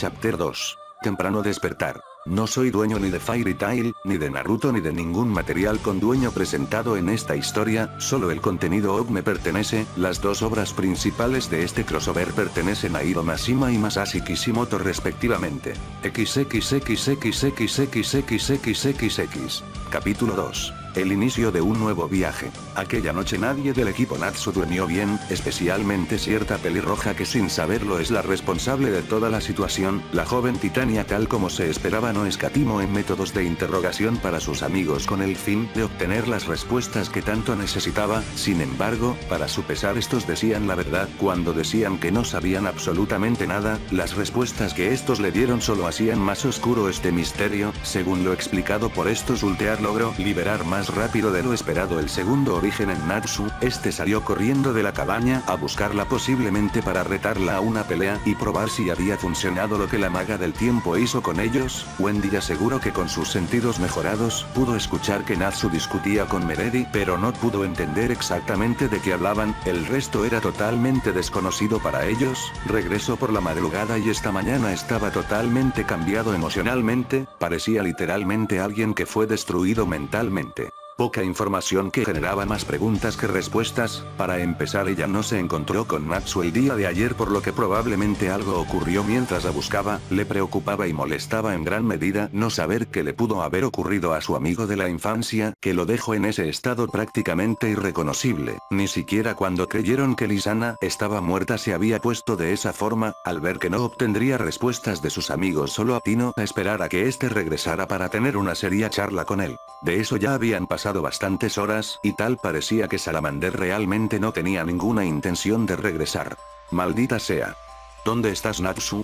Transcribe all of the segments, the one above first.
Chapter 2. Temprano despertar. No soy dueño ni de Fairy Tail, ni de Naruto ni de ningún material con dueño presentado en esta historia, solo el contenido OVA me pertenece, las dos obras principales de este crossover pertenecen a Hiro Mashima y Masashi Kishimoto respectivamente. XXXXXXXXXX. Capítulo 2. El inicio de un nuevo viaje. Aquella noche nadie del equipo Natsu durmió bien, especialmente cierta pelirroja que sin saberlo es la responsable de toda la situación. La joven Titania, tal como se esperaba, no escatimó en métodos de interrogación para sus amigos con el fin de obtener las respuestas que tanto necesitaba. Sin embargo, para su pesar estos decían la verdad cuando decían que no sabían absolutamente nada. Las respuestas que estos le dieron solo hacían más oscuro este misterio. Según lo explicado por estos, Ultear logró liberar más rápido de lo esperado el segundo origen en Natsu. Este salió corriendo de la cabaña a buscarla posiblemente para retarla a una pelea y probar si había funcionado lo que la maga del tiempo hizo con ellos. Wendy aseguró que con sus sentidos mejorados pudo escuchar que Natsu discutía con Meredi, pero no pudo entender exactamente de qué hablaban. El resto era totalmente desconocido para ellos. Regresó por la madrugada y esta mañana estaba totalmente cambiado emocionalmente, parecía literalmente alguien que fue destruido mentalmente. Poca información que generaba más preguntas que respuestas. Para empezar, ella no se encontró con Natsu el día de ayer, por lo que probablemente algo ocurrió mientras la buscaba. Le preocupaba y molestaba en gran medida no saber qué le pudo haber ocurrido a su amigo de la infancia, que lo dejó en ese estado prácticamente irreconocible. Ni siquiera cuando creyeron que Lisana estaba muerta se había puesto de esa forma. Al ver que no obtendría respuestas de sus amigos, solo atinó a esperar a que este regresara para tener una seria charla con él. De eso ya habían pasado bastantes horas, y tal parecía que Salamander realmente no tenía ninguna intención de regresar. Maldita sea. ¿Dónde estás, Natsu?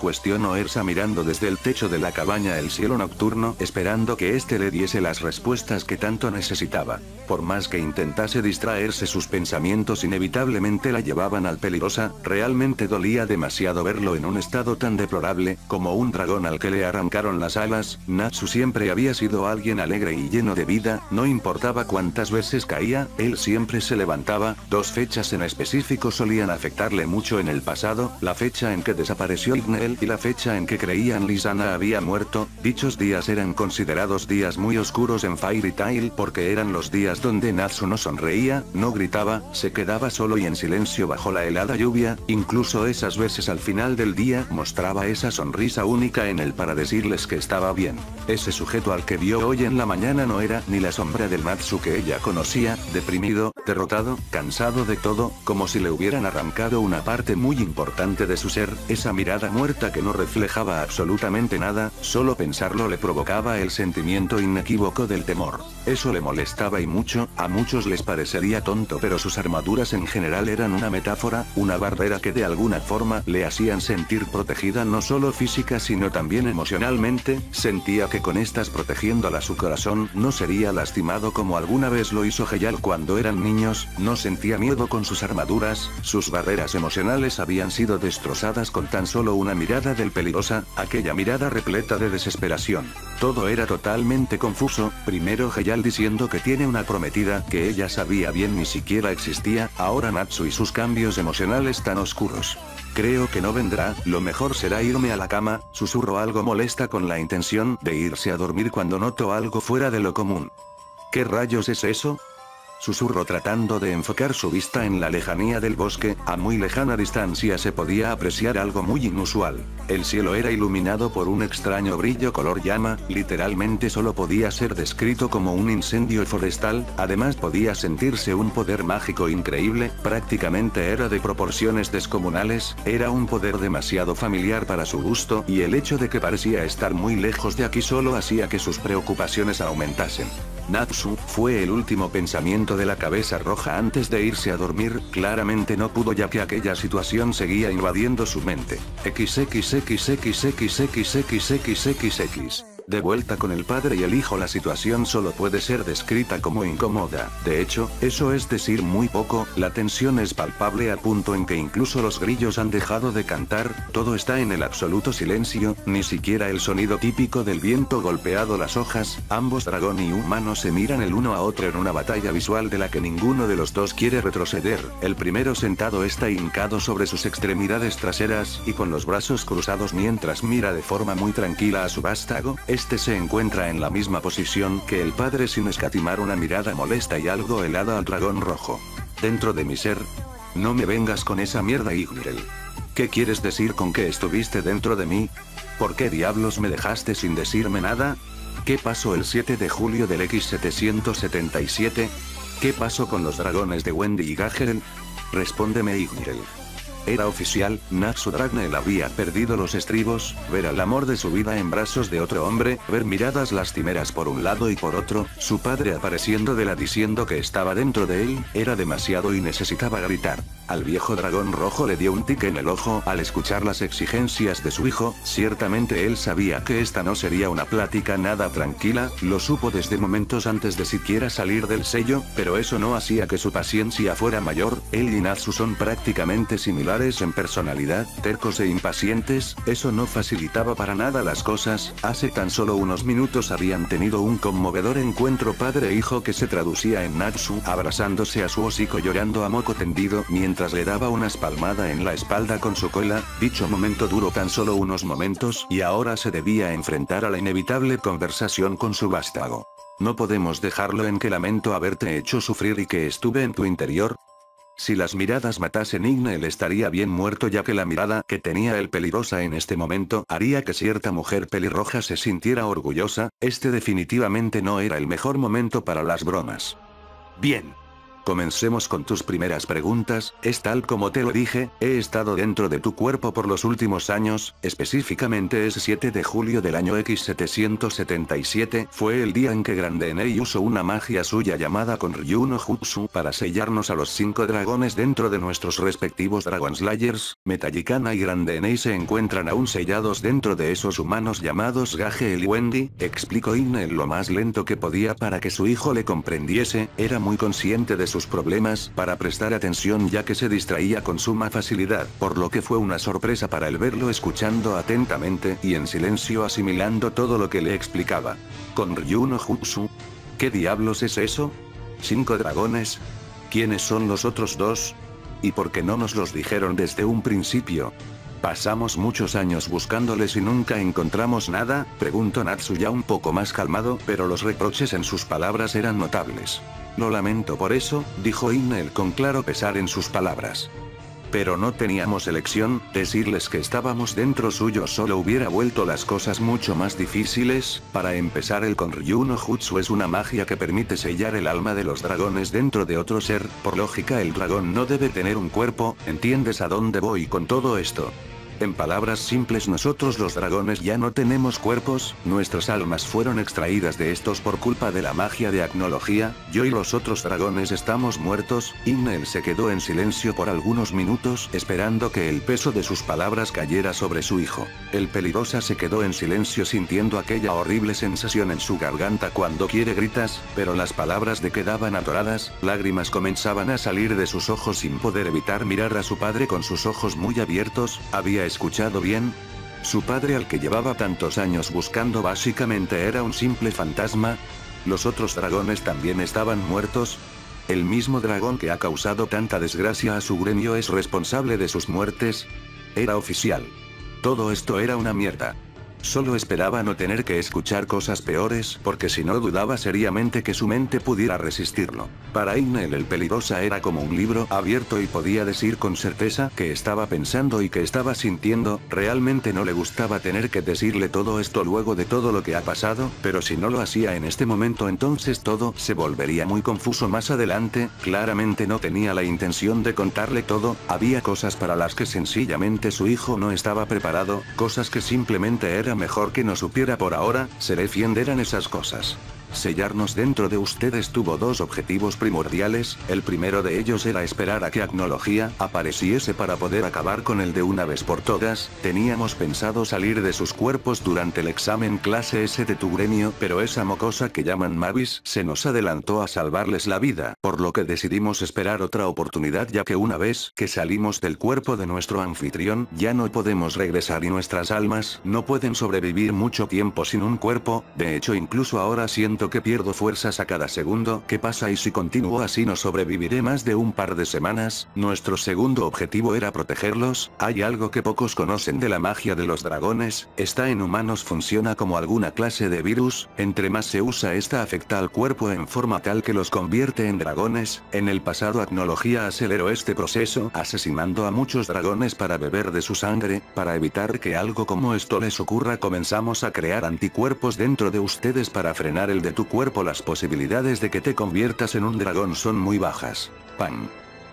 Cuestionó Ersa mirando desde el techo de la cabaña el cielo nocturno, esperando que éste le diese las respuestas que tanto necesitaba. Por más que intentase distraerse, sus pensamientos inevitablemente la llevaban al peligrosa. Realmente dolía demasiado verlo en un estado tan deplorable, como un dragón al que le arrancaron las alas. Natsu siempre había sido alguien alegre y lleno de vida, no importaba cuántas veces caía, él siempre se levantaba. Dos fechas en específico solían afectarle mucho en el pasado: la fecha en que desapareció Ignel y la fecha en que creían Lisana había muerto. Dichos días eran considerados días muy oscuros en Fairy Tail porque eran los días donde Natsu no sonreía, no gritaba, se quedaba solo y en silencio bajo la helada lluvia. Incluso esas veces al final del día mostraba esa sonrisa única en él para decirles que estaba bien. Ese sujeto al que vio hoy en la mañana no era ni la sombra del Natsu que ella conocía, deprimido, derrotado, cansado de todo, como si le hubieran arrancado una parte muy importante de su ser. Esa mirada muerta que no reflejaba absolutamente nada, solo pensarlo le provocaba el sentimiento inequívoco del temor. Eso le molestaba y mucho. A muchos les parecería tonto, pero sus armaduras en general eran una metáfora, una barrera que de alguna forma le hacían sentir protegida no solo física sino también emocionalmente. Sentía que con estas protegiéndola su corazón no sería lastimado como alguna vez lo hizo Hayal cuando eran niños. No sentía miedo con sus armaduras, sus barreras emocionales habían sido destrozadas con tan solo una mirada del peligrosa, aquella mirada repleta de desesperación. Todo era totalmente confuso. Primero Hayal diciendo que tiene una prometida que ella sabía bien ni siquiera existía, ahora Natsu y sus cambios emocionales tan oscuros. Creo que no vendrá, lo mejor será irme a la cama, susurró algo molesta con la intención de irse a dormir cuando notó algo fuera de lo común. ¿Qué rayos es eso?, susurró tratando de enfocar su vista en la lejanía del bosque. A muy lejana distancia se podía apreciar algo muy inusual. El cielo era iluminado por un extraño brillo color llama, literalmente solo podía ser descrito como un incendio forestal. Además podía sentirse un poder mágico increíble, prácticamente era de proporciones descomunales, era un poder demasiado familiar para su gusto, y el hecho de que parecía estar muy lejos de aquí solo hacía que sus preocupaciones aumentasen. Natsu, fue el último pensamiento de la cabeza roja antes de irse a dormir. Claramente no pudo, ya que aquella situación seguía invadiendo su mente. XXXXXXXXXXX. De vuelta con el padre y el hijo, la situación solo puede ser descrita como incómoda. De hecho, eso es decir muy poco, la tensión es palpable a punto en que incluso los grillos han dejado de cantar, todo está en el absoluto silencio, ni siquiera el sonido típico del viento golpeado las hojas, ambos dragón y humano se miran el uno a otro en una batalla visual de la que ninguno de los dos quiere retroceder. El primero sentado está hincado sobre sus extremidades traseras y con los brazos cruzados mientras mira de forma muy tranquila a su vástago. Este se encuentra en la misma posición que el padre sin escatimar una mirada molesta y algo helada al dragón rojo. Dentro de mi ser. No me vengas con esa mierda, Ignel. ¿Qué quieres decir con que estuviste dentro de mí? ¿Por qué diablos me dejaste sin decirme nada? ¿Qué pasó el 7 de julio del X777? ¿Qué pasó con los dragones de Wendy y Gagerel? Respóndeme, Ignel. Era oficial, Natsu Dragneel había perdido los estribos, ver al amor de su vida en brazos de otro hombre, ver miradas lastimeras por un lado y por otro, su padre apareciendo de la diciendo que estaba dentro de él, era demasiado y necesitaba gritar. Al viejo dragón rojo le dio un tic en el ojo al escuchar las exigencias de su hijo, ciertamente él sabía que esta no sería una plática nada tranquila, lo supo desde momentos antes de siquiera salir del sello, pero eso no hacía que su paciencia fuera mayor. Él y Natsu son prácticamente similares en personalidad, tercos e impacientes, eso no facilitaba para nada las cosas. Hace tan solo unos minutos habían tenido un conmovedor encuentro padre e hijo que se traducía en Natsu abrazándose a su hocico llorando a moco tendido mientras le daba una espalmada en la espalda con su cola. Dicho momento duró tan solo unos momentos y ahora se debía enfrentar a la inevitable conversación con su vástago. No podemos dejarlo en que lamento haberte hecho sufrir y que estuve en tu interior. Si las miradas matasen, Ignel estaría bien muerto, ya que la mirada que tenía el peligrosa en este momento haría que cierta mujer pelirroja se sintiera orgullosa. Este definitivamente no era el mejor momento para las bromas. Bien. Comencemos con tus primeras preguntas. Es tal como te lo dije, he estado dentro de tu cuerpo por los últimos años, específicamente es 7 de julio del año X777, fue el día en que Grandenei usó una magia suya llamada Konryu no Jutsu para sellarnos a los 5 dragones dentro de nuestros respectivos Dragon Slayers. Metallicana y Grandenei se encuentran aún sellados dentro de esos humanos llamados Gagerel y Wendy, explicó Ignel lo más lento que podía para que su hijo le comprendiese. Era muy consciente de sus problemas para prestar atención, ya que se distraía con suma facilidad, por lo que fue una sorpresa para él verlo escuchando atentamente y en silencio asimilando todo lo que le explicaba. ¿Konryu no Jutsu? ¿Qué diablos es eso? ¿5 dragones? ¿Quiénes son los otros 2? ¿Y por qué no nos los dijeron desde un principio? ¿Pasamos muchos años buscándoles y nunca encontramos nada?, preguntó Natsu ya un poco más calmado, pero los reproches en sus palabras eran notables. Lo lamento por eso, dijo Ignel con claro pesar en sus palabras. Pero no teníamos elección, decirles que estábamos dentro suyo solo hubiera vuelto las cosas mucho más difíciles. Para empezar, el Konryu no Jutsu es una magia que permite sellar el alma de los dragones dentro de otro ser. Por lógica, el dragón no debe tener un cuerpo. ¿Entiendes a dónde voy con todo esto? En palabras simples, nosotros los dragones ya no tenemos cuerpos, nuestras almas fueron extraídas de estos por culpa de la magia de agnología, yo y los otros dragones estamos muertos. Ignel se quedó en silencio por algunos minutos esperando que el peso de sus palabras cayera sobre su hijo. El peligrosa se quedó en silencio sintiendo aquella horrible sensación en su garganta cuando quiere gritas, pero las palabras le quedaban atoradas, lágrimas comenzaban a salir de sus ojos sin poder evitar mirar a su padre con sus ojos muy abiertos. ¿Había escuchado bien? Su padre, al que llevaba tantos años buscando, básicamente era un simple fantasma. ¿Los otros dragones también estaban muertos? ¿El mismo dragón que ha causado tanta desgracia a su gremio es responsable de sus muertes? Era oficial. Todo esto era una mierda. Solo esperaba no tener que escuchar cosas peores, porque si no dudaba seriamente que su mente pudiera resistirlo. Para Ignel el peligrosa era como un libro abierto y podía decir con certeza que estaba pensando y que estaba sintiendo. Realmente no le gustaba tener que decirle todo esto luego de todo lo que ha pasado, pero si no lo hacía en este momento entonces todo se volvería muy confuso más adelante. Claramente no tenía la intención de contarle todo, había cosas para las que sencillamente su hijo no estaba preparado, cosas que simplemente era mejor que no supiera por ahora. Seré fiel, eran esas cosas. sellarnos dentro de ustedes tuvo dos objetivos primordiales, el primero de ellos era esperar a que Agnología apareciese para poder acabar con él de una vez por todas. Teníamos pensado salir de sus cuerpos durante el examen clase S de tu gremio, pero esa mocosa que llaman Mavis se nos adelantó a salvarles la vida, por lo que decidimos esperar otra oportunidad, ya que una vez que salimos del cuerpo de nuestro anfitrión ya no podemos regresar y nuestras almas no pueden sobrevivir mucho tiempo sin un cuerpo. De hecho, incluso ahora siento que pierdo fuerzas a cada segundo que pasa, y si continúo así no sobreviviré más de un par de semanas. Nuestro segundo objetivo era protegerlos. Hay algo que pocos conocen de la magia de los dragones, está en humanos, funciona como alguna clase de virus, entre más se usa esta afecta al cuerpo en forma tal que los convierte en dragones. En el pasado Agnología aceleró este proceso asesinando a muchos dragones para beber de su sangre. Para evitar que algo como esto les ocurra, comenzamos a crear anticuerpos dentro de ustedes para frenar el de tu cuerpo. Las posibilidades de que te conviertas en un dragón son muy bajas. ¡Pam!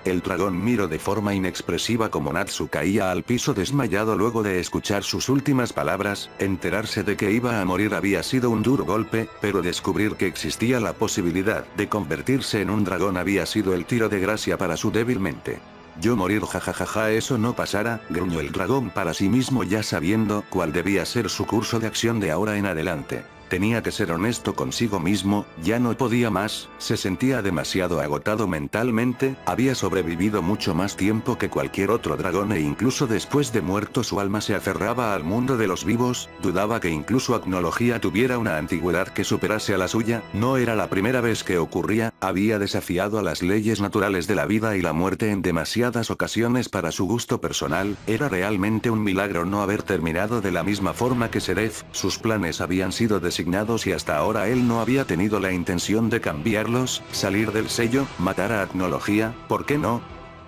El dragón miró de forma inexpresiva como Natsu caía al piso desmayado luego de escuchar sus últimas palabras. Enterarse de que iba a morir había sido un duro golpe, pero descubrir que existía la posibilidad de convertirse en un dragón había sido el tiro de gracia para su débil mente. Yo morir, jajajaja, eso no pasará, gruñó el dragón para sí mismo, ya sabiendo cuál debía ser su curso de acción de ahora en adelante. Tenía que ser honesto consigo mismo, ya no podía más, se sentía demasiado agotado mentalmente, había sobrevivido mucho más tiempo que cualquier otro dragón e incluso después de muerto su alma se aferraba al mundo de los vivos. Dudaba que incluso Agnología tuviera una antigüedad que superase a la suya. No era la primera vez que ocurría, había desafiado a las leyes naturales de la vida y la muerte en demasiadas ocasiones para su gusto personal. Era realmente un milagro no haber terminado de la misma forma que Seraph. Sus planes habían sido designados y hasta ahora él no había tenido la intención de cambiarlos. Salir del sello, matar a Agnología, ¿por qué no?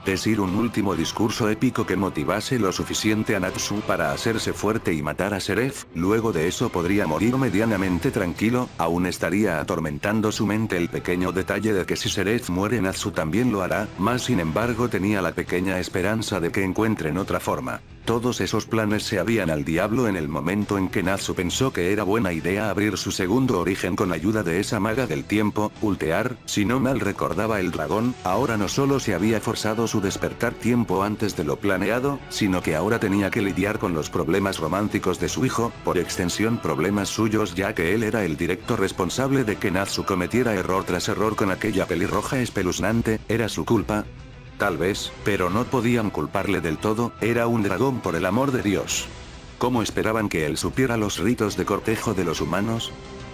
Decir un último discurso épico que motivase lo suficiente a Natsu para hacerse fuerte y matar a Seraph. Luego de eso podría morir medianamente tranquilo. Aún estaría atormentando su mente el pequeño detalle de que si Seraph muere Natsu también lo hará, más sin embargo tenía la pequeña esperanza de que encuentren otra forma. Todos esos planes se habían al diablo en el momento en que Natsu pensó que era buena idea abrir su segundo origen con ayuda de esa maga del tiempo, Ultear. Si no mal recordaba, el dragón ahora no solo se había forzado su despertar tiempo antes de lo planeado, sino que ahora tenía que lidiar con los problemas románticos de su hijo, por extensión problemas suyos, ya que él era el directo responsable de que Natsu cometiera error tras error con aquella pelirroja espeluznante. ¿Era su culpa? Tal vez, pero no podían culparle del todo, era un dragón, por el amor de Dios. ¿Cómo esperaban que él supiera los ritos de cortejo de los humanos?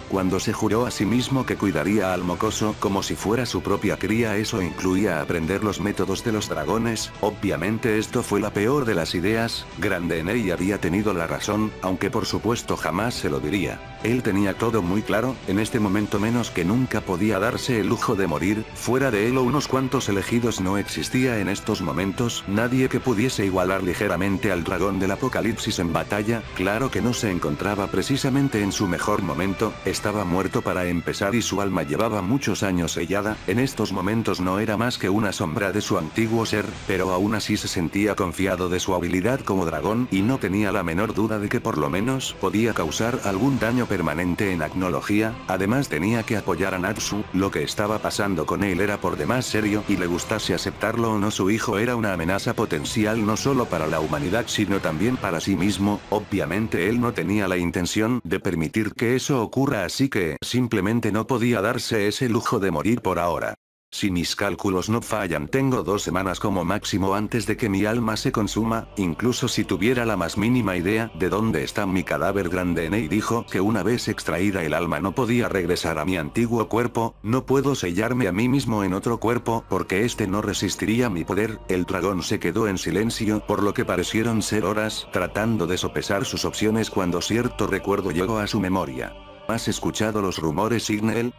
Cuando se juró a sí mismo que cuidaría al mocoso como si fuera su propia cría, eso incluía aprender los métodos de los dragones. Obviamente esto fue la peor de las ideas. Grandenei había tenido la razón, aunque por supuesto jamás se lo diría. Él tenía todo muy claro, en este momento menos que nunca podía darse el lujo de morir. Fuera de él o unos cuantos elegidos no existía en estos momentos nadie que pudiese igualar ligeramente al dragón del apocalipsis en batalla. Claro que no se encontraba precisamente en su mejor momento, estaba muerto para empezar y su alma llevaba muchos años sellada. En estos momentos no era más que una sombra de su antiguo ser, pero aún así se sentía confiado de su habilidad como dragón y no tenía la menor duda de que por lo menos podía causar algún daño permanente en Agnología. Además tenía que apoyar a Natsu. Lo que estaba pasando con él era por demás serio, y le gustase aceptarlo o no, su hijo era una amenaza potencial no solo para la humanidad sino también para sí mismo. Obviamente él no tenía la intención de permitir que eso ocurra, así que simplemente no podía darse ese lujo de morir por ahora. Si mis cálculos no fallan, tengo 2 semanas como máximo antes de que mi alma se consuma. Incluso si tuviera la más mínima idea de dónde está mi cadáver, Grandenei dijo que una vez extraída el alma no podía regresar a mi antiguo cuerpo. No puedo sellarme a mí mismo en otro cuerpo porque este no resistiría mi poder. El dragón se quedó en silencio por lo que parecieron ser horas, tratando de sopesar sus opciones cuando cierto recuerdo llegó a su memoria. ¿Has escuchado los rumores, Igneel?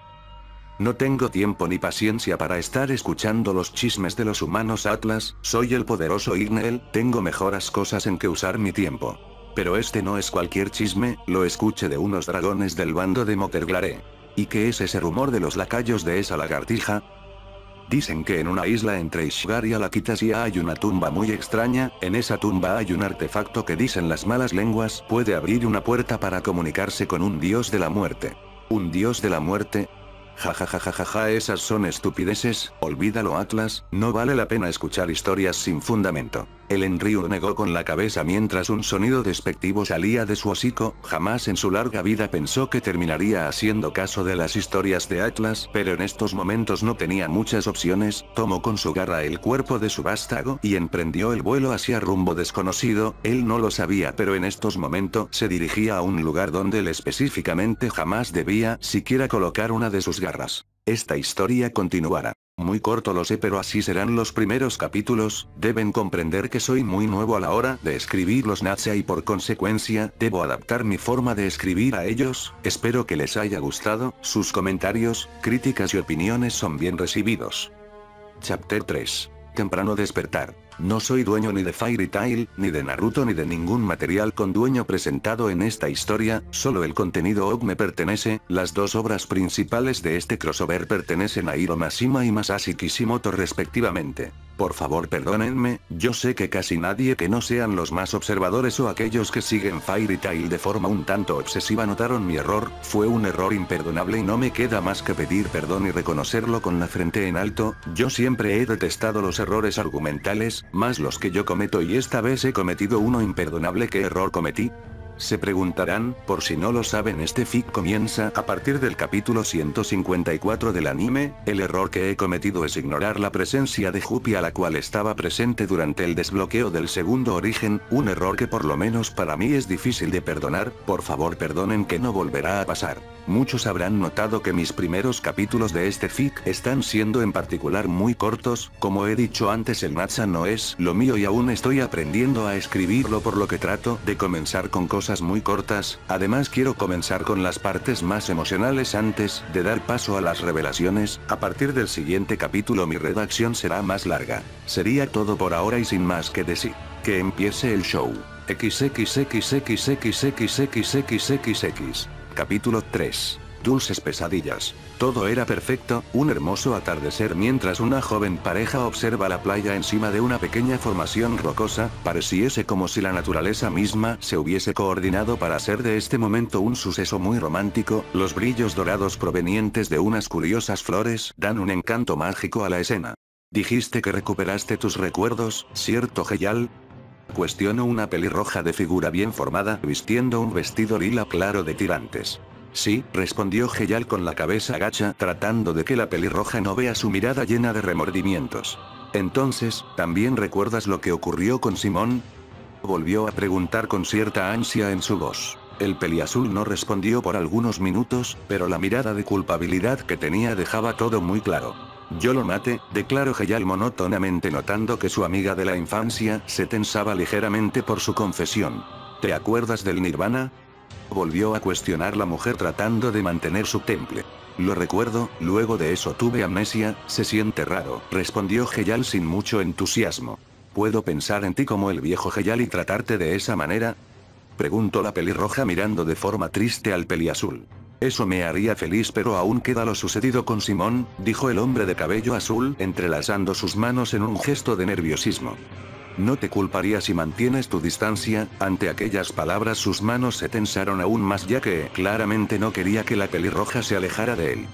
No tengo tiempo ni paciencia para estar escuchando los chismes de los humanos, Atlas. Soy el poderoso Igneel, tengo mejores cosas en que usar mi tiempo. Pero este no es cualquier chisme, lo escuché de unos dragones del bando de Moterglare. ¿Y qué es ese rumor de los lacayos de esa lagartija? Dicen que en una isla entre Ishgar y Alakitasia hay una tumba muy extraña. En esa tumba hay un artefacto que, dicen las malas lenguas, puede abrir una puerta para comunicarse con un dios de la muerte. ¿Un dios de la muerte? Jajajajaja, esas son estupideces, olvídalo Atlas, no vale la pena escuchar historias sin fundamento. El Enryu negó con la cabeza mientras un sonido despectivo salía de su hocico. Jamás en su larga vida pensó que terminaría haciendo caso de las historias de Atlas, pero en estos momentos no tenía muchas opciones. Tomó con su garra el cuerpo de su vástago y emprendió el vuelo hacia rumbo desconocido. Él no lo sabía, pero en estos momentos se dirigía a un lugar donde él específicamente jamás debía siquiera colocar una de sus garras. Esta historia continuará. Muy corto lo sé, pero así serán los primeros capítulos. Deben comprender que soy muy nuevo a la hora de escribir los Nacha y por consecuencia, debo adaptar mi forma de escribir a ellos. Espero que les haya gustado. Sus comentarios, críticas y opiniones son bien recibidos. Chapter 3. Temprano despertar. No soy dueño ni de Fairy Tail, ni de Naruto ni de ningún material con dueño presentado en esta historia, solo el contenido OG me pertenece. Las dos obras principales de este crossover pertenecen a Hiro Mashima y Masashi Kishimoto respectivamente. Por favor perdónenme, yo sé que casi nadie que no sean los más observadores o aquellos que siguen Fairy Tail de forma un tanto obsesiva notaron mi error. Fue un error imperdonable y no me queda más que pedir perdón y reconocerlo con la frente en alto. Yo siempre he detestado los errores argumentales, más los que yo cometo, y esta vez he cometido uno imperdonable. ¿Qué error cometí? Se preguntarán. Por si no lo saben, este fic comienza a partir del capítulo 154 del anime. El error que he cometido es ignorar la presencia de Whoopi, a la cual estaba presente durante el desbloqueo del segundo origen, un error que por lo menos para mí es difícil de perdonar. Por favor perdonen, que no volverá a pasar. Muchos habrán notado que mis primeros capítulos de este fic están siendo en particular muy cortos. Como he dicho antes, el Nacha no es lo mío y aún estoy aprendiendo a escribirlo, por lo que trato de comenzar con cosas muy cortas. Además quiero comenzar con las partes más emocionales antes de dar paso a las revelaciones. A partir del siguiente capítulo mi redacción será más larga. Sería todo por ahora y sin más que decir. Que empiece el show. XXXXXXXXXXX. Capítulo 3. Dulces pesadillas. Todo era perfecto, un hermoso atardecer mientras una joven pareja observa la playa encima de una pequeña formación rocosa. Pareciese como si la naturaleza misma se hubiese coordinado para hacer de este momento un suceso muy romántico. Los brillos dorados provenientes de unas curiosas flores dan un encanto mágico a la escena. Dijiste que recuperaste tus recuerdos, ¿cierto, Heyal? Cuestionó una pelirroja de figura bien formada, vistiendo un vestido lila claro de tirantes. Sí, respondió Heyal con la cabeza agacha, tratando de que la pelirroja no vea su mirada llena de remordimientos. Entonces, ¿también recuerdas lo que ocurrió con Simón? Volvió a preguntar con cierta ansia en su voz. El peliazul no respondió por algunos minutos, pero la mirada de culpabilidad que tenía dejaba todo muy claro. Yo lo maté, declaró Heyal monótonamente, notando que su amiga de la infancia se tensaba ligeramente por su confesión. ¿Te acuerdas del Nirvana? Volvió a cuestionar la mujer tratando de mantener su temple. Lo recuerdo, luego de eso tuve amnesia. Se siente raro, respondió Heyal sin mucho entusiasmo. ¿Puedo pensar en ti como el viejo Heyal y tratarte de esa manera? Preguntó la pelirroja mirando de forma triste al peliazul. Eso me haría feliz, pero aún queda lo sucedido con Simón, dijo el hombre de cabello azul, entrelazando sus manos en un gesto de nerviosismo. No te culparía si mantienes tu distancia. Ante aquellas palabras sus manos se tensaron aún más, ya que claramente no quería que la pelirroja se alejara de él.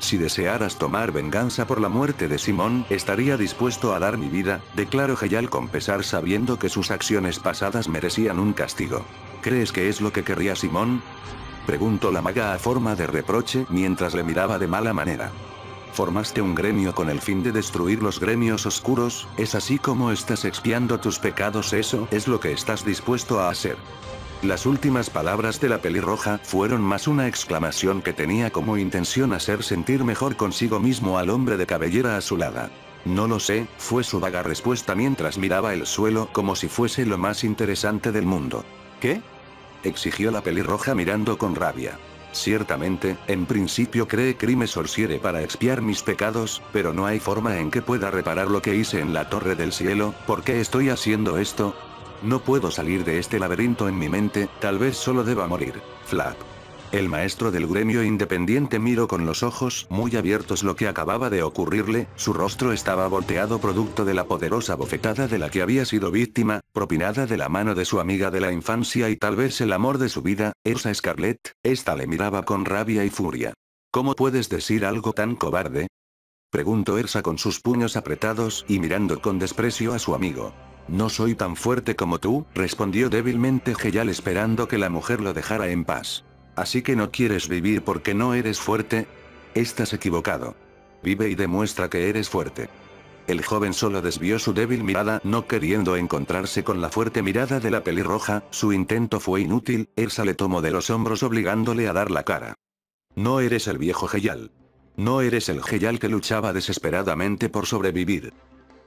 Si desearas tomar venganza por la muerte de Simón, estaría dispuesto a dar mi vida, declaró Heyal con pesar, sabiendo que sus acciones pasadas merecían un castigo. ¿Crees que es lo que querría Simón? Preguntó la maga a forma de reproche mientras le miraba de mala manera. Formaste un gremio con el fin de destruir los gremios oscuros, ¿es así como estás expiando tus pecados? ¿Eso es lo que estás dispuesto a hacer? Las últimas palabras de la pelirroja fueron más una exclamación que tenía como intención hacer sentir mejor consigo mismo al hombre de cabellera azulada. No lo sé, fue su vaga respuesta mientras miraba el suelo como si fuese lo más interesante del mundo. ¿Qué? Exigió la pelirroja mirando con rabia. Ciertamente, en principio cree que me sorciere para expiar mis pecados, pero no hay forma en que pueda reparar lo que hice en la Torre del Cielo. ¿Por qué estoy haciendo esto? No puedo salir de este laberinto en mi mente, tal vez solo deba morir. Flap. El maestro del gremio independiente miró con los ojos muy abiertos lo que acababa de ocurrirle, su rostro estaba volteado producto de la poderosa bofetada de la que había sido víctima, propinada de la mano de su amiga de la infancia y tal vez el amor de su vida, Ersa Scarlett. Esta le miraba con rabia y furia. ¿Cómo puedes decir algo tan cobarde? Preguntó Ersa con sus puños apretados y mirando con desprecio a su amigo. No soy tan fuerte como tú, respondió débilmente Heyal esperando que la mujer lo dejara en paz. ¿Así que no quieres vivir porque no eres fuerte? Estás equivocado. Vive y demuestra que eres fuerte. El joven solo desvió su débil mirada no queriendo encontrarse con la fuerte mirada de la pelirroja, su intento fue inútil, Ersa le tomó de los hombros obligándole a dar la cara. No eres el viejo Heyal. No eres el Heyal que luchaba desesperadamente por sobrevivir.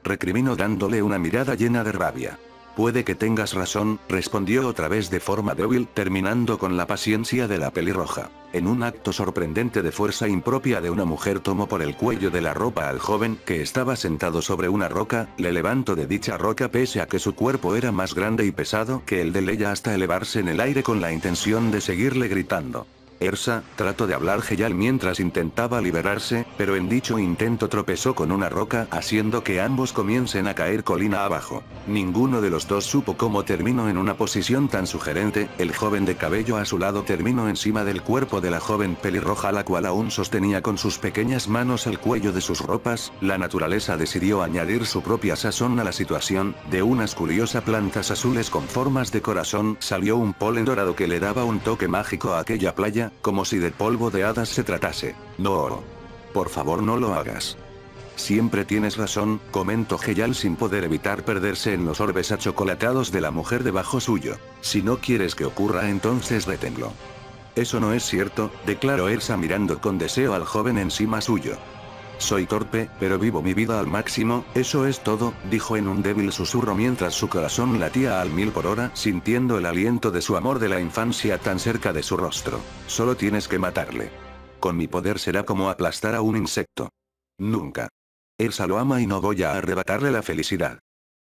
Recriminó dándole una mirada llena de rabia. Puede que tengas razón, respondió otra vez de forma débil, terminando con la paciencia de la pelirroja. En un acto sorprendente de fuerza impropia de una mujer tomó por el cuello de la ropa al joven que estaba sentado sobre una roca, le levantó de dicha roca pese a que su cuerpo era más grande y pesado que el de ella hasta elevarse en el aire con la intención de seguirle gritando. Ersa, trató de hablar Heyal mientras intentaba liberarse, pero en dicho intento tropezó con una roca haciendo que ambos comiencen a caer colina abajo. Ninguno de los dos supo cómo terminó en una posición tan sugerente, el joven de cabello azulado terminó encima del cuerpo de la joven pelirroja la cual aún sostenía con sus pequeñas manos el cuello de sus ropas, la naturaleza decidió añadir su propia sazón a la situación, de unas curiosas plantas azules con formas de corazón salió un polen dorado que le daba un toque mágico a aquella playa, como si de polvo de hadas se tratase. No. Por favor no lo hagas. Siempre tienes razón, comentó Heyal sin poder evitar perderse en los orbes achocolatados de la mujer debajo suyo. Si no quieres que ocurra entonces deténlo. Eso no es cierto, declaró Ersa mirando con deseo al joven encima suyo. Soy torpe, pero vivo mi vida al máximo, eso es todo, dijo en un débil susurro mientras su corazón latía al 1000 por hora, sintiendo el aliento de su amor de la infancia tan cerca de su rostro. Solo tienes que matarle. Con mi poder será como aplastar a un insecto. Nunca. Ersa lo ama y no voy a arrebatarle la felicidad.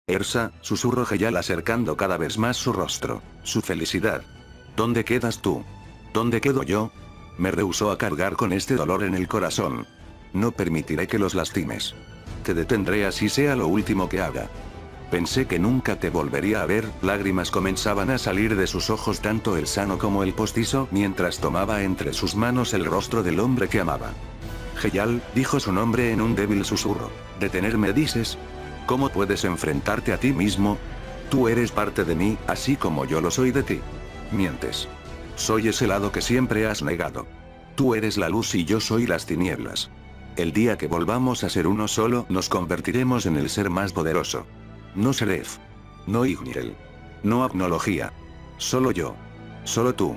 Ersa, susurró Heyal acercando cada vez más su rostro. Su felicidad. ¿Dónde quedas tú? ¿Dónde quedo yo? Me rehusó a cargar con este dolor en el corazón. No permitiré que los lastimes. Te detendré así sea lo último que haga. Pensé que nunca te volvería a ver, lágrimas comenzaban a salir de sus ojos tanto el sano como el postizo mientras tomaba entre sus manos el rostro del hombre que amaba. Heyal, dijo su nombre en un débil susurro. ¿Detenerme dices? ¿Cómo puedes enfrentarte a ti mismo? Tú eres parte de mí, así como yo lo soy de ti. Mientes. Soy ese lado que siempre has negado. Tú eres la luz y yo soy las tinieblas. El día que volvamos a ser uno solo, nos convertiremos en el ser más poderoso. No Seraph. No Igniel. No Agnología. Solo yo. Solo tú.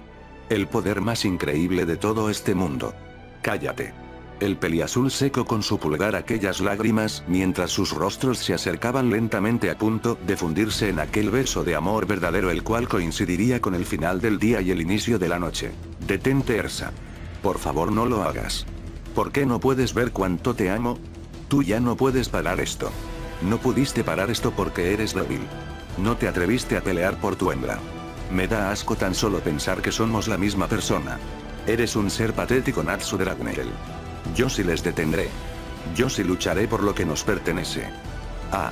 El poder más increíble de todo este mundo. Cállate. El peliazul secó con su pulgar aquellas lágrimas, mientras sus rostros se acercaban lentamente a punto de fundirse en aquel beso de amor verdadero el cual coincidiría con el final del día y el inicio de la noche. Detente Ersa. Por favor no lo hagas. ¿Por qué no puedes ver cuánto te amo? Tú ya no puedes parar esto. No pudiste parar esto porque eres débil. No te atreviste a pelear por tu hembra. Me da asco tan solo pensar que somos la misma persona. Eres un ser patético Natsu Dragneel. Yo sí les detendré. Yo sí lucharé por lo que nos pertenece. Ah.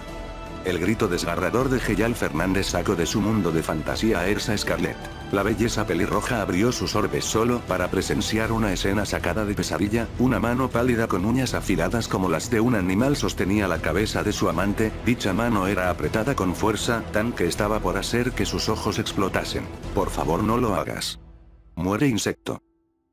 El grito desgarrador de Heyal Fernández sacó de su mundo de fantasía a Ersa Scarlett. La belleza pelirroja abrió sus orbes solo para presenciar una escena sacada de pesadilla, una mano pálida con uñas afiladas como las de un animal sostenía la cabeza de su amante, dicha mano era apretada con fuerza, tan que estaba por hacer que sus ojos explotasen. Por favor no lo hagas. Muere insecto.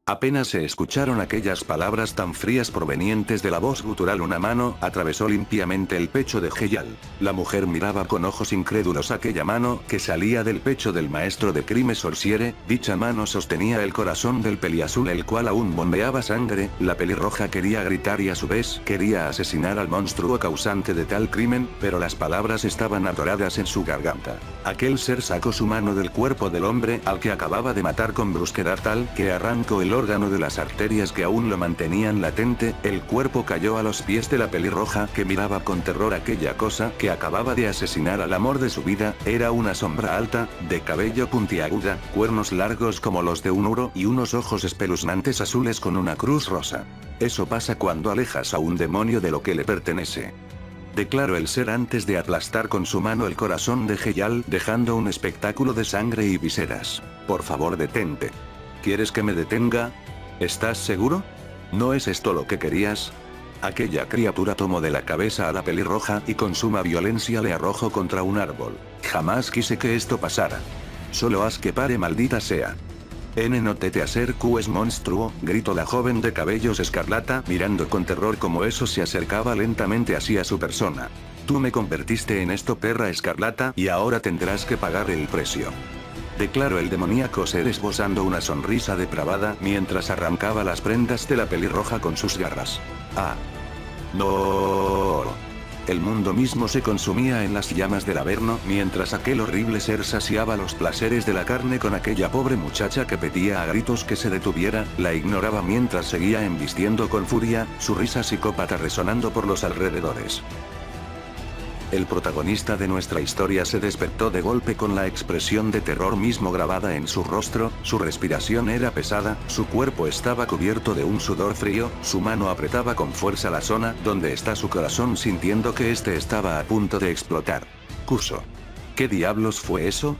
Apenas se escucharon aquellas palabras tan frías provenientes de la voz gutural, una mano atravesó limpiamente el pecho de Heyal. La mujer miraba con ojos incrédulos aquella mano que salía del pecho del maestro de Crime Sorciere, dicha mano sostenía el corazón del peliazul el cual aún bombeaba sangre, la pelirroja quería gritar y a su vez quería asesinar al monstruo causante de tal crimen, pero las palabras estaban atoradas en su garganta. Aquel ser sacó su mano del cuerpo del hombre al que acababa de matar con brusquedad tal que arrancó el el órgano de las arterias que aún lo mantenían latente, el cuerpo cayó a los pies de la pelirroja que miraba con terror aquella cosa que acababa de asesinar al amor de su vida. Era una sombra alta, de cabello puntiaguda, cuernos largos como los de un uro y unos ojos espeluznantes azules con una cruz rosa. Eso pasa cuando alejas a un demonio de lo que le pertenece, declaró el ser antes de aplastar con su mano el corazón de Heyal, dejando un espectáculo de sangre y vísceras. Por favor, detente. ¿Quieres que me detenga? ¿Estás seguro? ¿No es esto lo que querías? Aquella criatura tomó de la cabeza a la pelirroja y con suma violencia le arrojó contra un árbol. Jamás quise que esto pasara. Solo haz que pare, maldita sea. No te acerques, monstruo, gritó la joven de cabellos escarlata, mirando con terror como eso se acercaba lentamente hacia su persona. Tú me convertiste en esto, perra escarlata, y ahora tendrás que pagar el precio, declaró el demoníaco ser esbozando una sonrisa depravada mientras arrancaba las prendas de la pelirroja con sus garras. ¡Ah! ¡No! El mundo mismo se consumía en las llamas del Averno mientras aquel horrible ser saciaba los placeres de la carne con aquella pobre muchacha que pedía a gritos que se detuviera, la ignoraba mientras seguía embistiendo con furia, su risa psicópata resonando por los alrededores. El protagonista de nuestra historia se despertó de golpe con la expresión de terror mismo grabada en su rostro, su respiración era pesada, su cuerpo estaba cubierto de un sudor frío, su mano apretaba con fuerza la zona donde está su corazón sintiendo que este estaba a punto de explotar. Curso. ¿Qué diablos fue eso?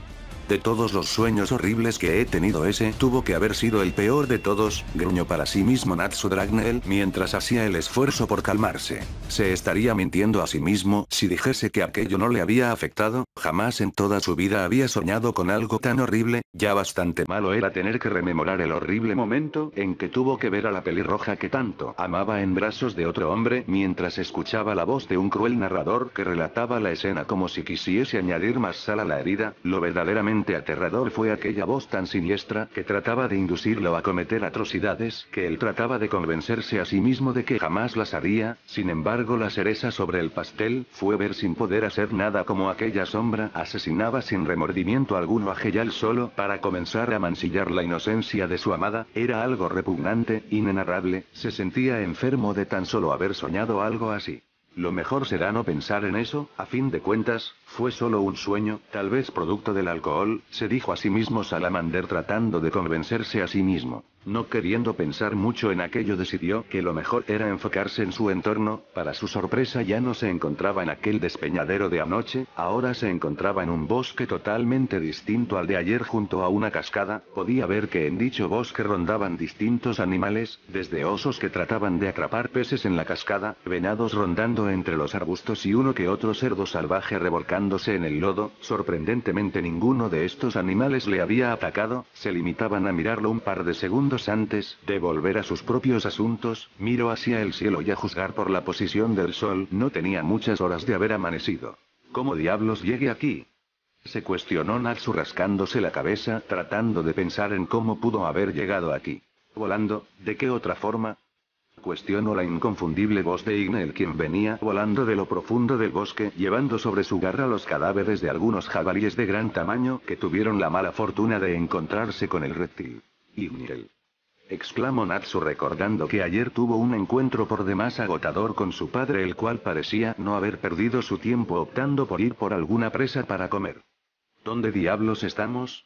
De todos los sueños horribles que he tenido, ese tuvo que haber sido el peor de todos, gruñó para sí mismo Natsu Dragneel mientras hacía el esfuerzo por calmarse. Se estaría mintiendo a sí mismo si dijese que aquello no le había afectado, jamás en toda su vida había soñado con algo tan horrible, ya bastante malo era tener que rememorar el horrible momento en que tuvo que ver a la pelirroja que tanto amaba en brazos de otro hombre mientras escuchaba la voz de un cruel narrador que relataba la escena como si quisiese añadir más sal a la herida. Lo verdaderamente aterrador fue aquella voz tan siniestra que trataba de inducirlo a cometer atrocidades, que él trataba de convencerse a sí mismo de que jamás las haría. Sin embargo, la cereza sobre el pastel fue ver sin poder hacer nada como aquella sombra asesinaba sin remordimiento alguno a Heyal solo para comenzar a mancillar la inocencia de su amada. Era algo repugnante, inenarrable, se sentía enfermo de tan solo haber soñado algo así. Lo mejor será no pensar en eso, a fin de cuentas, fue solo un sueño, tal vez producto del alcohol, se dijo a sí mismo Salamander tratando de convencerse a sí mismo. No queriendo pensar mucho en aquello, decidió que lo mejor era enfocarse en su entorno. Para su sorpresa, ya no se encontraba en aquel despeñadero de anoche, ahora se encontraba en un bosque totalmente distinto al de ayer junto a una cascada. Podía ver que en dicho bosque rondaban distintos animales, desde osos que trataban de atrapar peces en la cascada, venados rondando entre los arbustos y uno que otro cerdo salvaje revolcándose en el lodo. Sorprendentemente ninguno de estos animales le había atacado, se limitaban a mirarlo un par de segundos antes de volver a sus propios asuntos. Miró hacia el cielo y a juzgar por la posición del sol, no tenía muchas horas de haber amanecido. ¿Cómo diablos llegué aquí?, se cuestionó Natsu rascándose la cabeza, tratando de pensar en cómo pudo haber llegado aquí. ¿Volando? ¿De qué otra forma?, cuestionó la inconfundible voz de Igneel, quien venía volando de lo profundo del bosque, llevando sobre su garra los cadáveres de algunos jabalíes de gran tamaño que tuvieron la mala fortuna de encontrarse con el reptil. Igneel, exclamó Natsu recordando que ayer tuvo un encuentro por demás agotador con su padre, el cual parecía no haber perdido su tiempo optando por ir por alguna presa para comer. ¿Dónde diablos estamos?,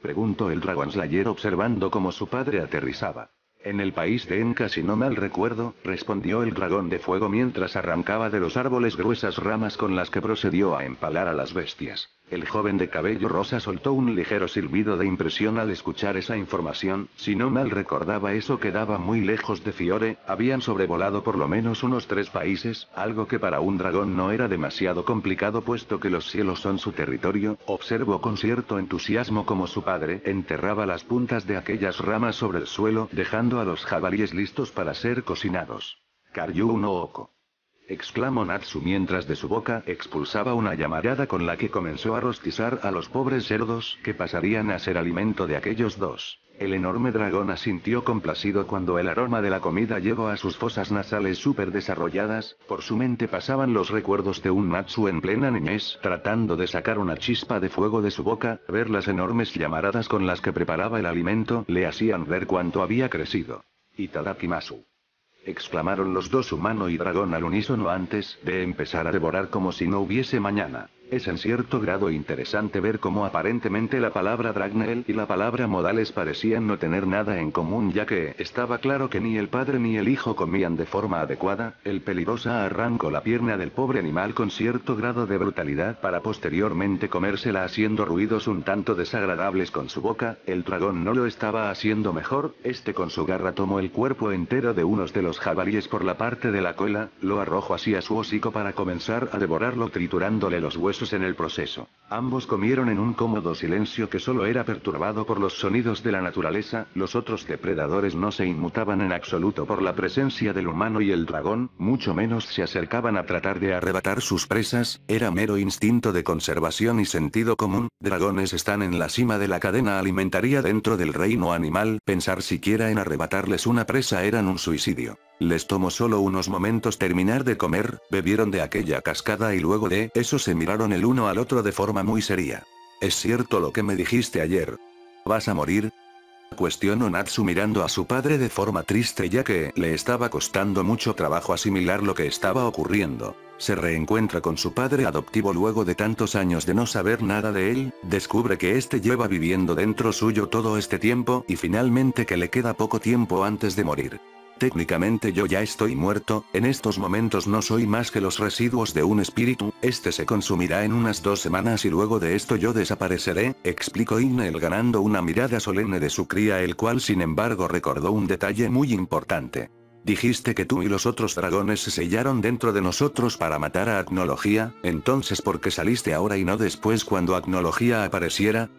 preguntó el Dragon Slayer observando cómo su padre aterrizaba. En el país de Enka, si no mal recuerdo, respondió el dragón de fuego mientras arrancaba de los árboles gruesas ramas con las que procedió a empalar a las bestias. El joven de cabello rosa soltó un ligero silbido de impresión al escuchar esa información. Si no mal recordaba, eso quedaba muy lejos de Fiore, habían sobrevolado por lo menos unos 3 países, algo que para un dragón no era demasiado complicado puesto que los cielos son su territorio. Observó con cierto entusiasmo como su padre enterraba las puntas de aquellas ramas sobre el suelo, dejando a los jabalíes listos para ser cocinados. Karyu no Oko. exclamó Natsu mientras de su boca expulsaba una llamarada con la que comenzó a rostizar a los pobres cerdos que pasarían a ser alimento de aquellos dos. El enorme dragón asintió complacido cuando el aroma de la comida llegó a sus fosas nasales súper desarrolladas. Por su mente pasaban los recuerdos de un Natsu en plena niñez, tratando de sacar una chispa de fuego de su boca. Ver las enormes llamaradas con las que preparaba el alimento le hacían ver cuánto había crecido. Itadakimasu, exclamaron los dos humano y dragón al unísono antes de empezar a devorar como si no hubiese mañana. Es en cierto grado interesante ver cómo aparentemente la palabra Dragneel y la palabra modales parecían no tener nada en común, ya que estaba claro que ni el padre ni el hijo comían de forma adecuada. El peligrosa arrancó la pierna del pobre animal con cierto grado de brutalidad para posteriormente comérsela haciendo ruidos un tanto desagradables con su boca. El dragón no lo estaba haciendo mejor, con su garra tomó el cuerpo entero de unos de los jabalíes por la parte de la cola, lo arrojó hacia su hocico para comenzar a devorarlo triturándole los huesos en el proceso. Ambos comieron en un cómodo silencio que solo era perturbado por los sonidos de la naturaleza. Los otros depredadores no se inmutaban en absoluto por la presencia del humano y el dragón, mucho menos se acercaban a tratar de arrebatar sus presas. Era mero instinto de conservación y sentido común. Dragones están en la cima de la cadena alimentaria dentro del reino animal. Pensar siquiera en arrebatarles una presa eran un suicidio. Les tomó solo unos momentos terminar de comer, bebieron de aquella cascada y luego de eso se miraron el uno al otro de forma muy seria. ¿Es cierto lo que me dijiste ayer? ¿Vas a morir?, cuestionó Natsu mirando a su padre de forma triste, ya que le estaba costando mucho trabajo asimilar lo que estaba ocurriendo. Se reencuentra con su padre adoptivo luego de tantos años de no saber nada de él, descubre que este lleva viviendo dentro suyo todo este tiempo y finalmente que le queda poco tiempo antes de morir. Técnicamente yo ya estoy muerto, en estos momentos no soy más que los residuos de un espíritu, se consumirá en unas 2 semanas y luego de esto yo desapareceré, explicó Igneel ganando una mirada solemne de su cría, el cual sin embargo recordó un detalle muy importante. Dijiste que tú y los otros dragones se sellaron dentro de nosotros para matar a Acnología, entonces ¿por qué saliste ahora y no después cuando Acnología apareciera?,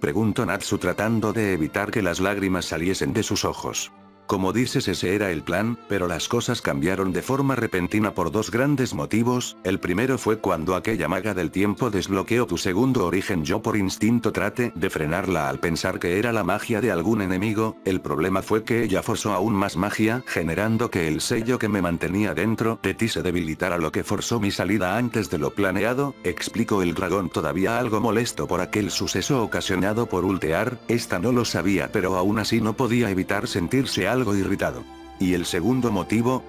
preguntó Natsu tratando de evitar que las lágrimas saliesen de sus ojos. Como dices, ese era el plan, pero las cosas cambiaron de forma repentina por 2 grandes motivos. El primero fue cuando aquella maga del tiempo desbloqueó tu segundo origen. Yo por instinto traté de frenarla al pensar que era la magia de algún enemigo. El problema fue que ella forzó aún más magia, generando que el sello que me mantenía dentro de ti se debilitara, lo que forzó mi salida antes de lo planeado, explicó el dragón todavía algo molesto por aquel suceso ocasionado por Ultear. Esta no lo sabía, pero aún así no podía evitar sentirse algo irritado. ¿Y el segundo motivo?,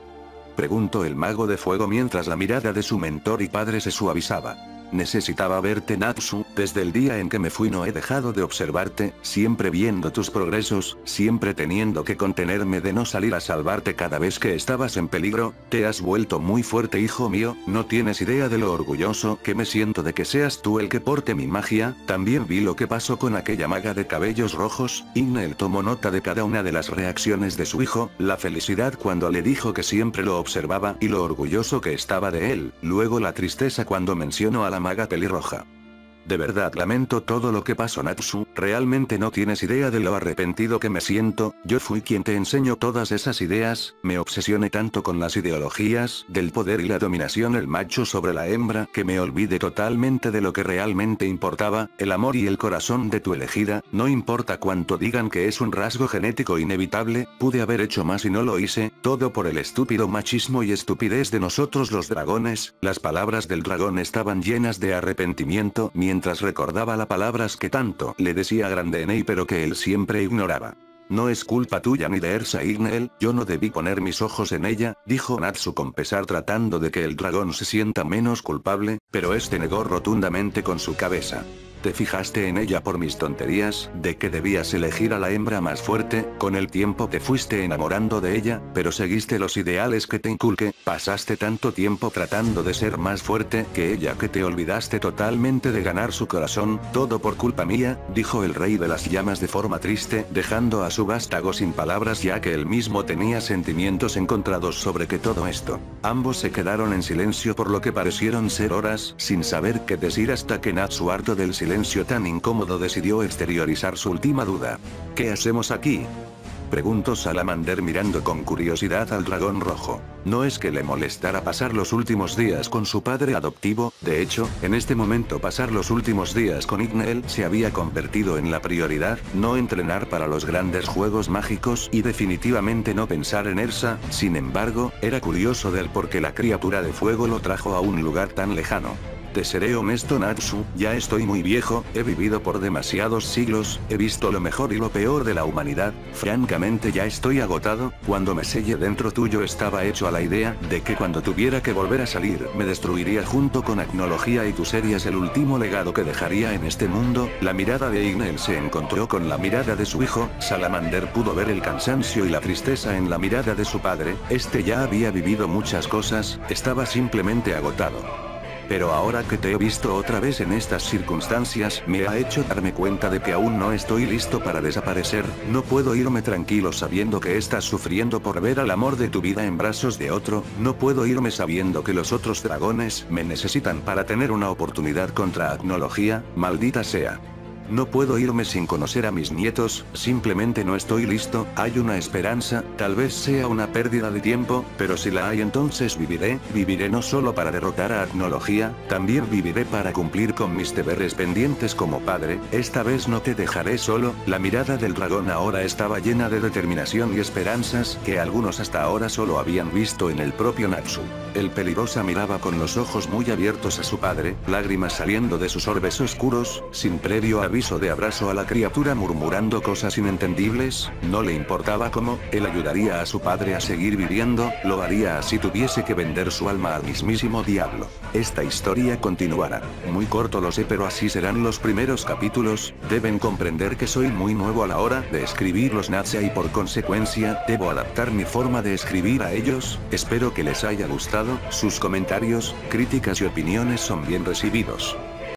preguntó el mago de fuego mientras la mirada de su mentor y padre se suavizaba. Necesitaba verte, Natsu, desde el día en que me fui no he dejado de observarte, siempre viendo tus progresos, siempre teniendo que contenerme de no salir a salvarte cada vez que estabas en peligro. Te has vuelto muy fuerte, hijo mío, no tienes idea de lo orgulloso que me siento de que seas tú el que porte mi magia. También vi lo que pasó con aquella maga de cabellos rojos. Igneel tomó nota de cada una de las reacciones de su hijo, la felicidad cuando le dijo que siempre lo observaba y lo orgulloso que estaba de él, luego la tristeza cuando mencionó a la maga pelirroja. De verdad lamento todo lo que pasó, Natsu, realmente no tienes idea de lo arrepentido que me siento. Yo fui quien te enseñó todas esas ideas, me obsesioné tanto con las ideologías del poder y la dominación, el macho sobre la hembra, que me olvidé totalmente de lo que realmente importaba, el amor y el corazón de tu elegida. No importa cuánto digan que es un rasgo genético inevitable, pude haber hecho más y no lo hice, todo por el estúpido machismo y estupidez de nosotros los dragones. Las palabras del dragón estaban llenas de arrepentimiento mientras recordaba las palabras que tanto le decía Grandenei pero que él siempre ignoraba. No es culpa tuya ni de Ersa, Igneel, yo no debí poner mis ojos en ella, dijo Natsu con pesar tratando de que el dragón se sienta menos culpable, pero negó rotundamente con su cabeza. Te fijaste en ella por mis tonterías, de que debías elegir a la hembra más fuerte, con el tiempo te fuiste enamorando de ella, pero seguiste los ideales que te inculqué, pasaste tanto tiempo tratando de ser más fuerte que ella que te olvidaste totalmente de ganar su corazón, todo por culpa mía, dijo el rey de las llamas de forma triste, dejando a su vástago sin palabras ya que él mismo tenía sentimientos encontrados sobre que todo esto. Ambos se quedaron en silencio por lo que parecieron ser horas, sin saber qué decir hasta que Natsu, harto del silencio tan incómodo, decidió exteriorizar su última duda. ¿Qué hacemos aquí? Preguntó Salamander mirando con curiosidad al dragón rojo. No es que le molestara pasar los últimos días con su padre adoptivo, de hecho, en este momento pasar los últimos días con Igneel se había convertido en la prioridad, no entrenar para los grandes juegos mágicos y definitivamente no pensar en Ersa. Sin embargo, era curioso del por qué la criatura de fuego lo trajo a un lugar tan lejano. Te seré honesto, Natsu, ya estoy muy viejo, he vivido por demasiados siglos, he visto lo mejor y lo peor de la humanidad, francamente ya estoy agotado. Cuando me sellé dentro tuyo estaba hecho a la idea de que cuando tuviera que volver a salir me destruiría junto con Agnología y tú serías el último legado que dejaría en este mundo. La mirada de Igneel se encontró con la mirada de su hijo. Salamander pudo ver el cansancio y la tristeza en la mirada de su padre, este ya había vivido muchas cosas, estaba simplemente agotado. Pero ahora que te he visto otra vez en estas circunstancias, me ha hecho darme cuenta de que aún no estoy listo para desaparecer, no puedo irme tranquilo sabiendo que estás sufriendo por ver al amor de tu vida en brazos de otro, no puedo irme sabiendo que los otros dragones me necesitan para tener una oportunidad contra Agnología, maldita sea. No puedo irme sin conocer a mis nietos, simplemente no estoy listo. Hay una esperanza, tal vez sea una pérdida de tiempo, pero si la hay entonces viviré no solo para derrotar a Agnología, también viviré para cumplir con mis deberes pendientes como padre. Esta vez no te dejaré solo. La mirada del dragón ahora estaba llena de determinación y esperanzas que algunos hasta ahora solo habían visto en el propio Natsu. El peligrosa miraba con los ojos muy abiertos a su padre, lágrimas saliendo de sus orbes oscuros, sin previo aviso de abrazo a la criatura murmurando cosas inentendibles. No le importaba cómo, él ayudaría a su padre a seguir viviendo, lo haría así tuviese que vender su alma al mismísimo diablo. Esta historia continuará. Muy corto lo sé, pero así serán los primeros capítulos. Deben comprender que soy muy nuevo a la hora de escribir los Natsha y por consecuencia, debo adaptar mi forma de escribir a ellos. Espero que les haya gustado, sus comentarios, críticas y opiniones son bien recibidos.